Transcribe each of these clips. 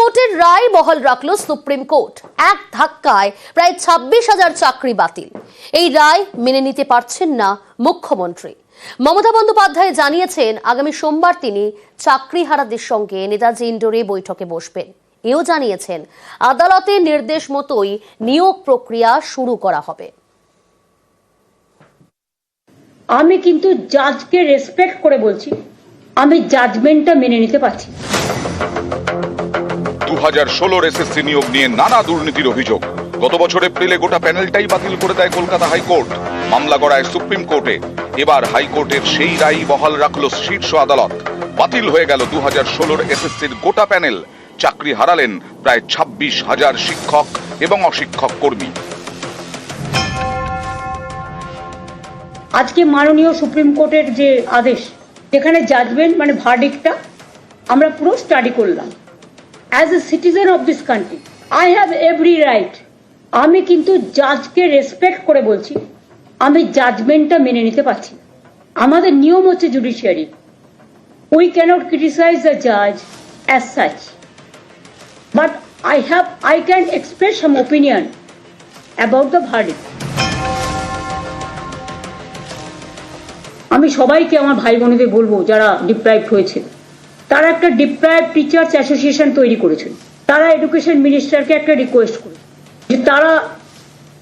হাইকোর্টের রায় বহাল রাখল সুপ্রিম কোর্ট। এক ধাক্কায় প্রায় 26,000 চাকরি বাতিল। এই রায় মেনে নিতে পারছেন না মুখ্যমন্ত্রী মমতা বন্দ্যোপাধ্যায়। জানিয়েছেন আগামী সোমবার তিনি চাকরিহারাদের সঙ্গে নেতাজি ইন্ডোরে বৈঠকে বসবেন। এও জানিয়েছেন আদালতের নির্দেশ মতোই নিয়োগ প্রক্রিয়া শুরু করা হবে। আমি কিন্তু জাজকে রেসপেক্ট করে বলছি, আমি জাজমেন্টটা মেনে নিতে পারছি। 2016 এসএসসি নিয়োগ নিয়ে নানা দুর্নীতির অভিযোগ। গত বছর এপ্রিলে গোটা প্যানেলটাই বাতিল করে দেয় কলকাতা হাইকোর্ট। মামলা গড়ায় সুপ্রিম কোর্টে। এবার হাইকোর্টের সেই রায় বহাল রাখল শীর্ষ আদালত। বাতিল হয়ে গেল 2016 এসএসসির গোটা প্যানেল। চাকরি হারালেন প্রায় 26,000 শিক্ষক এবং অশিক্ষক কর্মী। আজকে মাননীয় সুপ্রিম কোর্টের যে আদেশ, যেখানে জাজমেন্ট মানে ভার্ডিক্টটা আমরা পুরো স্টাডি করলাম। As a citizen of this country I have every right. আমি কিন্তু জাজকে রেসপেক্ট করে বলছি, আমি জাজমেন্টটা মেনে নিতে পারছি। আমাদের নিয়ম হচ্ছে judiciary, we cannot criticise the জাজ as such, but I can express some opinion about the verdict. আমি সবাইকে আমার ভাই বোনেদের বলবো যারা ডিপ্রাইভড হয়েছে, তারা একটা ডিপ্রাইভড টিচার্স অ্যাসোসিয়েশন তৈরি করেছেন। তারা এডুকেশন মিনিস্টারকে একটা রিকোয়েস্ট করে যে তারা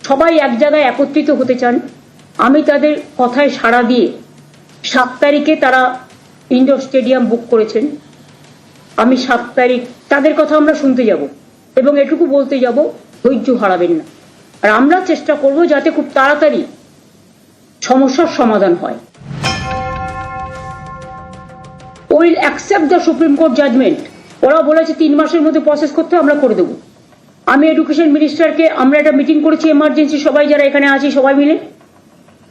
সবাই এক জায়গায় একত্রিত হতে চান। আমি তাদের কথায় সাড়া দিয়ে 7 তারিখে তারা ইনডোর স্টেডিয়াম বুক করেছেন। আমি 7 তারিখ তাদের কথা আমরা শুনতে যাব এবং এটুকু বলতে যাব, ধৈর্য হারাবেন না। আর আমরা চেষ্টা করব যাতে খুব তাড়াতাড়ি সমস্যার সমাধান হয়। Will accept the supreme court judgment. ওরা বলেছে 3 মাসের মধ্যে প্রসেস করতে, আমরা করে দেবো। আমি এডুকেশন মিনিস্টারকে, আমরা একটা মিটিং করেছি এমার্জেন্সি, সবাই যারা এখানে আছি সবাই মিলে,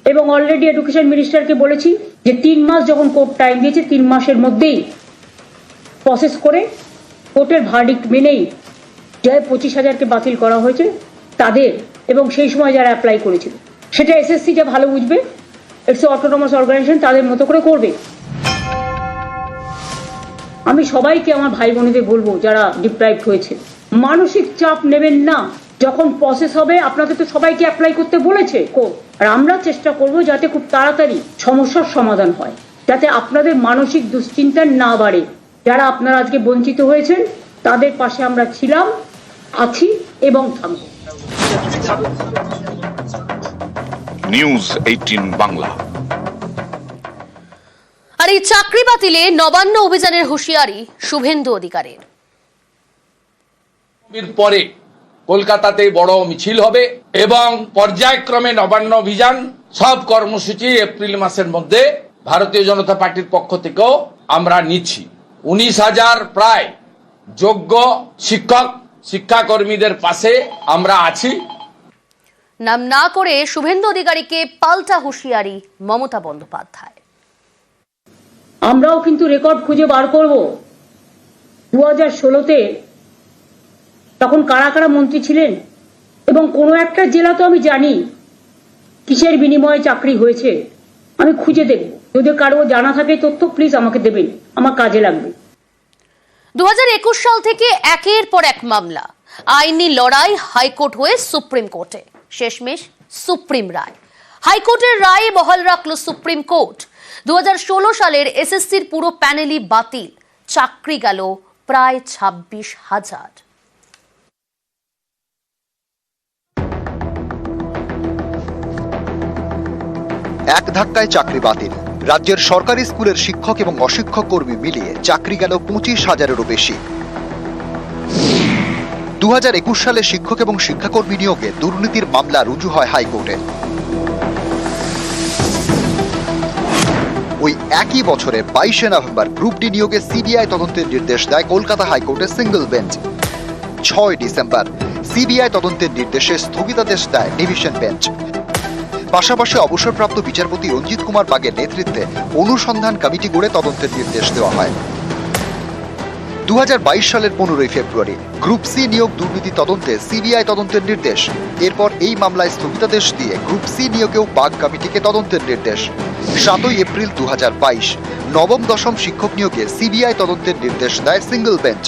এবং অলরেডি এডুকেশন মিনিস্টারকে বলেছি যে 3 মাস যখন কোর্ট টাইম দিয়েছে, 3 মাসের মধ্যেই প্রসেস করে কোর্টের ভার্ডিক্ট মেনেই যে 25,000কে বাতিল করা হয়েছে তাদের, এবং সেই সময় যারা অ্যাপ্লাই করেছিল, সেটা এসএসসি যা ভালো বুঝবে, ইটস অটোনমাস অর্গানাইজেশন, তাদের মতো করে করবে। আমি সবাইকে আমার ভাই বোনেদের বলবো যারা ডিপ্রাইভড হয়েছে, মানসিক চাপ নেবেন না। যখন প্রসেস হবে, আপনাদের তো সবাইকে অ্যাপ্লাই করতে বলেছে কোর্ট, আর আমরা চেষ্টা করব যাতে খুব তাড়াতাড়ি সমস্যার সমাধান হয়, যাতে আপনাদের মানসিক দুশ্চিন্তা না বাড়ে। যারা আপনারা আজকে বঞ্চিত হয়েছেন তাদের পাশে আমরা ছিলাম, আছি এবং থাকব। নিউজ 18 বাংলা। আর এই চাকরি বাতিলে নবান্ন অভিযানের হুঁশিয়ারি শুভেন্দু অধিকারীর। পরে কলকাতাতে বড় মিছিল হবে এবং পর্যায়ক্রমে নবান্ন অভিযান সব কর্মসূচি এপ্রিল মাসের মধ্যে ভারতীয় জনতা পার্টির পক্ষ থেকেও আমরা নিচ্ছি। 19,000 প্রায় যোগ্য শিক্ষক শিক্ষাকর্মীদের পাশে আমরা আছি। নাম না করে শুভেন্দু অধিকারীকে পাল্টা হুঁশিয়ারি মমতা বন্দ্যোপাধ্যায়। আমরাও কিন্তু রেকর্ড খুঁজে বার করব 2016-তে তখন কারা কারা মন্ত্রী ছিলেন, এবং কোনো একটা জেলা তো আমি জানি কিসের বিনিময়ে চাকরি হয়েছে, আমি খুঁজে দেখব। যদি কারো জানা থাকে তথ্য, প্লিজ আমাকে দেবেন, আমার কাজে লাগবে। 2021 সাল থেকে একের পর এক মামলা, আইনি লড়াই হাইকোর্ট হয়ে সুপ্রিম কোর্টে, শেষমেশ সুপ্রিম রায়। হাইকোর্টের রায় বহাল রাখল সুপ্রিম কোর্ট। 2016 সালের এসএসসির পুরো প্যানেলই বাতিল, চাকরি গেল প্রায় 26,000। এক ধাক্কায় চাকরি বাতিল। রাজ্যের সরকারি স্কুলের শিক্ষক এবং অশিক্ষক কর্মী মিলিয়ে চাকরি গেল 25,000-এরও বেশি। 2021 সালে শিক্ষক এবং শিক্ষাকর্মী নিয়োগে দুর্নীতির মামলা রুজু হয় হাইকোর্টে। ওই একই বছরে 22শে নভেম্বর গ্রুপ ডি নিয়োগে সিবিআই তদন্তের নির্দেশ দেয় কলকাতা হাইকোর্টের সিঙ্গল বেঞ্চ। 6 ডিসেম্বর সিবিআই তদন্তের নির্দেশে স্থগিতাদেশ দেয় ডিভিশন বেঞ্চ। পাশাপাশি অবসরপ্রাপ্ত বিচারপতি রঞ্জিত কুমার বাগের নেতৃত্বে অনুসন্ধান কমিটি গড়ে তদন্তের নির্দেশ দেওয়া হয়। 2022 সালের 15 ফেব্রুয়ারি গ্রুপ সি নিয়োগ দুর্নীতি তদন্তে সিবিআই তদন্তের নির্দেশ। এরপর এই মামলায় স্থগিতাদেশ দিয়ে গ্রুপ সি নিয়োগেও বাগ কমিটিকে তদন্তের নির্দেশ। 7 এপ্রিল 2022 নবম দশম শিক্ষক নিয়োগে সিবিআই তদন্তের নির্দেশ দেয় সিঙ্গল বেঞ্চ।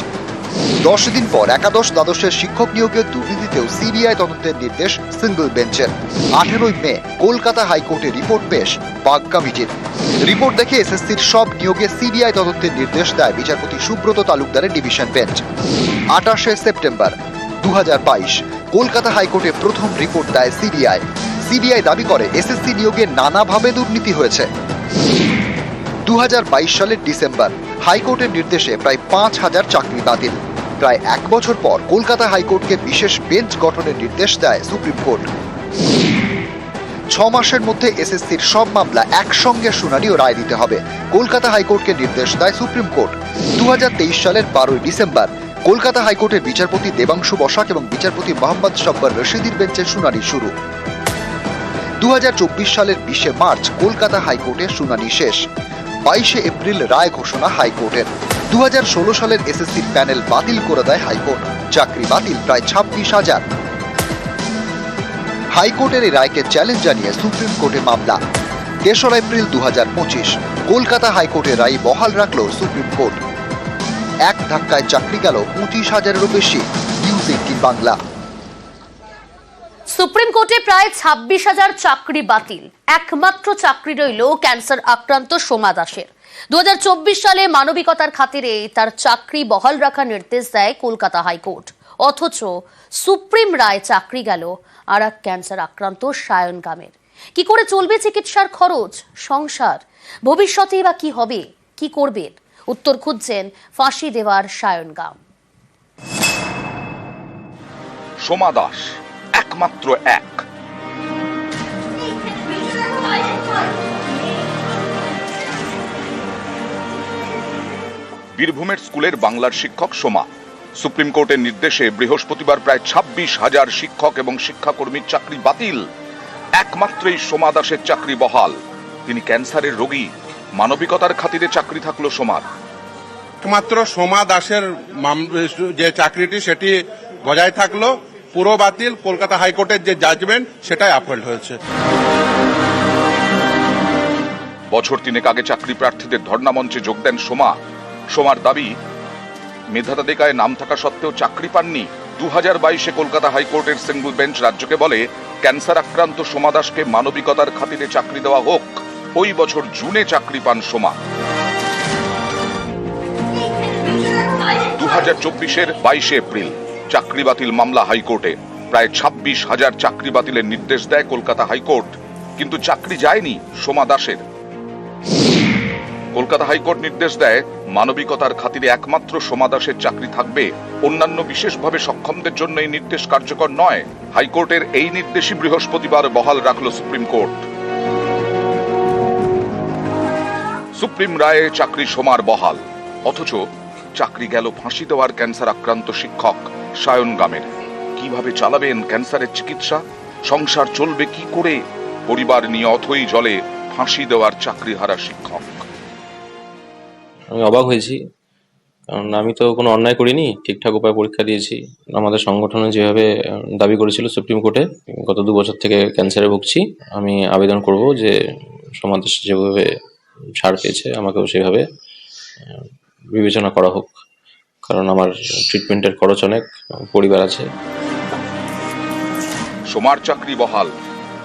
10 দিন পর একাদশ দ্বাদশের শিক্ষক নিয়োগের দুর্নীতিতেও সিবিআই তদন্তের নির্দেশ সিঙ্গল বেঞ্চের। 18 মে কলকাতা হাইকোর্টে রিপোর্ট পেশ বাগ কমিটির। রিপোর্ট দেখে এসএসসির সব নিয়োগে সিবিআই তদন্তের নির্দেশ দেয় বিচারপতি সুব্রত তালুকদারের ডিভিশন বেঞ্চ। 28 সেপ্টেম্বর 2022 কলকাতা হাইকোর্টে প্রথম রিপোর্ট দেয় সিবিআই। সিবিআই দাবি করে এসএসসি নিয়োগে নানাভাবে দুর্নীতি হয়েছে। 2022 সালের ডিসেম্বর হাইকোর্টের নির্দেশে প্রায় 5,000 চাকরি বাতিল। প্রায় 1 বছর পর কলকাতা হাইকোর্টকে বিশেষ বেঞ্চ গঠনের নির্দেশ দেয় সুপ্রিম কোর্ট। 6 মাসের মধ্যে এসএসসির সব মামলা একসঙ্গে শুনানি ও রায় দিতে হবে কলকাতা হাইকোর্টকে নির্দেশ দেয় সুপ্রিম কোর্ট। 2023 সালের 12 ডিসেম্বর কলকাতা হাইকোর্টের বিচারপতি দেবাংশু বসাক এবং বিচারপতি মোহাম্মদ সব্বর রশিদির বেঞ্চে শুনানি শুরু। 2024 সালের 20 মার্চ কলকাতা হাইকোর্টে শুনানি শেষ। 22 এপ্রিল রায় ঘোষণা হাইকোর্টের। 2016 সালের এসএসসির প্যানেল বাতিল করে দেয় হাইকোর্ট। চাকরি বাতিল প্রায় 26,000। হাইকোর্টের এই রায়কে চ্যালেঞ্জ জানিয়ে সুপ্রিম কোর্টে মামলা। 3 এপ্রিল 2025 কলকাতা হাইকোর্টের রায় বহাল রাখল সুপ্রিম কোর্ট। এক ধাক্কায় চাকরি গেল 25,000-এরও বেশি। নিউজ 18 বাংলা। সুপ্রিম কোর্টে প্রায় 26,000 চাকরি বাতিল। একমাত্র চাকরি রইল ক্যান্সার আক্রান্ত সোমা দাসের। 2024 সালে মানবিকতার খাতিরে তার চাকরি বহাল রাখার নির্দেশ দেয় কলকাতা হাইকোর্ট। অথচ সুপ্রিম রায় চাকরি গেল আর এক ক্যান্সার আক্রান্ত সায়ন গামের। কি করে চলবে চিকিৎসার খরচ, সংসার? ভবিষ্যতে বা কি হবে, কি করবেন? উত্তর খুঁজছেন ফাঁসি দেওয়ার সায়ন গাম। সোমা দাস একমাত্র এক। বীরভূমের স্কুলের বাংলার শিক্ষক সোমা। সুপ্রিম কোর্টের নির্দেশে বৃহস্পতিবার প্রায় 26,000 শিক্ষক এবং শিক্ষাকর্মীর চাকরি বাতিল। একমাত্রই সোমা দাসের চাকরি বহাল। তিনি ক্যান্সারের রোগী। মানবিকতার খাতিরে চাকরি থাকলো সোমার। একমাত্র সোমা দাসের যে চাকরিটি সেটি বজায় থাকলো। পুরো বাতিল। কলকাতা হাইকোর্টের যে জাজমেন্ট সেটাই আপহোল্ড হয়েছে। বছর 3 আগে চাকরি প্রার্থীদের ধর্ণা মঞ্চে যোগ দেন সোমা। সোমার দাবি, মেধা তালিকায় নাম থাকা সত্ত্বেও চাকরি পাননি। 2022 কলকাতা হাইকোর্টের সিঙ্গল বেঞ্চ রাজ্যকে বলে ক্যান্সার আক্রান্ত সোমা দাসকে মানবিকতার খাতিরে চাকরি দেওয়া হোক। ওই বছর জুনে চাকরি পান সোমা। 2024 22 এপ্রিল চাকরি বাতিল মামলা হাইকোর্টে। প্রায় 26,000 চাকরি বাতিলের নির্দেশ দেয় কলকাতা হাইকোর্ট, কিন্তু চাকরি যায়নি সোমা দাসের। কলকাতা হাইকোর্ট নির্দেশ দেয় মানবিকতার খাতিরে একমাত্র সোমা দাসের চাকরি থাকবে। অন্যান্য বিশেষভাবে সক্ষমদের জন্য এই নির্দেশ কার্যকর নয়। হাইকোর্টের এই নির্দেশই বৃহস্পতিবার বহাল রাখল সুপ্রিম কোর্ট। সুপ্রিম রায়ে চাকরি সোমার বহাল। অথচ চাকরি গেল ফাঁসি দেওয়ার ক্যান্সার আক্রান্ত শিক্ষক সায়ন গামের। কিভাবে চালাবেন ক্যান্সারের চিকিৎসা? সংসার চলবে কি করে? পরিবার নিয়ে অথই জলে ফাঁসি দেওয়ার চাকরিহারা শিক্ষক। আমি অবাক হয়েছি, কারণ আমি তো কোনো অন্যায় করিনি, ঠিকঠাক উপায়ে পরীক্ষা দিয়েছি। আমাদের সংগঠনে যেভাবে দাবি করেছিল সুপ্রিম কোর্টে, গত 2 বছর থেকে ক্যান্সারে ভুগছি। আমি আবেদন করব যে সমাজ যেভাবে ছাড় পেয়েছে আমাকেও সেভাবে বিবেচনা করা হোক, কারণ আমার ট্রিটমেন্টের খরচ অনেক, পরিবার আছে। সোমার চাকরি বহাল,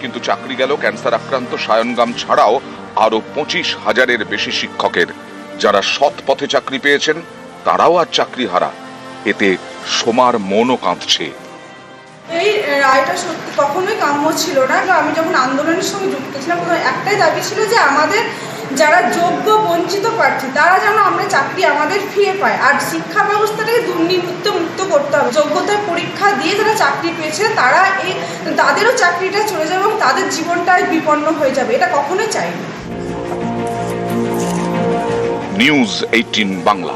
কিন্তু চাকরি গেল ক্যান্সার আক্রান্ত সায়ন গাম ছাড়াও আরো 25,000-এর বেশি শিক্ষকের। যারা সৎ পথে চাকরি পেয়েছেন তারাও আর চাকরি হারা। এতে সোমার মনও কাঁদছে। এই রায়টা সত্যি কখনোই কাম্য ছিল না। আমি যখন আন্দোলনের সঙ্গে যুক্ত ছিলাম, একটাই দাবি ছিল যে আমাদের যারা যোগ্য বঞ্চিত প্রার্থী তারা যেন আমরা চাকরি আমাদের ফিরে পাই, আর শিক্ষা ব্যবস্থাটাকে দুর্নীতিমুক্ত করতে হবে। যোগ্যতার পরীক্ষা দিয়ে যারা চাকরি পেয়েছে তারা তাদেরও চাকরিটা চলে যাবে এবং তাদের জীবনটাই বিপন্ন হয়ে যাবে। এটা কখনোই চাই না। নিউজ 18 বাংলা।